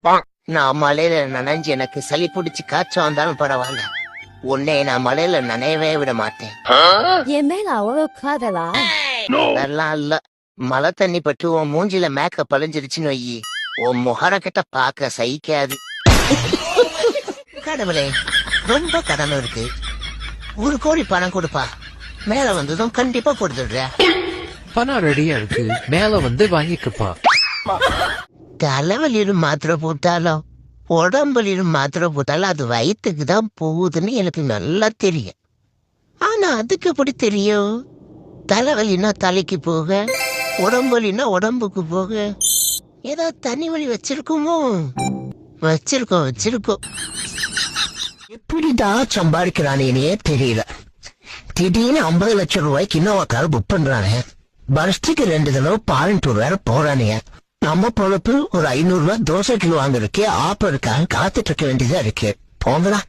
நான் மலையில நனைஞ்சு எனக்கு சளி பிடிச்சு காய்ச்சல் வந்தாலும் பரவாயில்ல, உன்னை நான் மலையில நனையவே விட மாட்டேன். என் மேல அவ்வளவு காதலா? அதெல்லாம் இல்ல, மழை தண்ணி பட்டு உன் மூஞ்சில மேக்கப் அழிஞ்சிருச்சுன்னு வையி, உன் முகர கிட்ட பாக்க சகிக்காது. கடவுளே, ரொம்ப கடன் இருக்கு, 1 கோடி பணம் கொடுப்பா, மேல வந்ததும் கண்டிப்பா கொடுத்துடுற. பணம் ரெடியா இருக்கு, மேல வந்து வாங்கிக்கப்பா. தலைவலியும் மாத்திரை போட்டாலும் உடம்புலியும் மாத்திரை போட்டாலும் அது வயிற்றுக்கு தான் போகுதுன்னு எனக்கு நல்லா தெரியும். ஆனா அதுக்கு எப்படி தெரியும்? தலைவலினா தலைக்கு போக, உடம்புலினா உடம்புக்கு போக, ஏதாவது தனி வழி வச்சிருக்குமோ? வச்சிருக்கோம். எப்படிதான் சம்பாதிக்கிறானே தெரியல. திடீர்னு 50 லட்சம் ரூபாய்க்கு இன்னொரு கார் புக் பண்றானே, வருஷத்துக்கு 2 தடவை பாரின் டூர் வேற போறானே. நம்ம பொழப்பு ஒரு 500 ரூபாய் தோசை கிலோ வாங்குறதுக்கே ஆப்பருக்காக காத்துட்டு இருக்க வேண்டியதா இருக்கு. போங்கடா.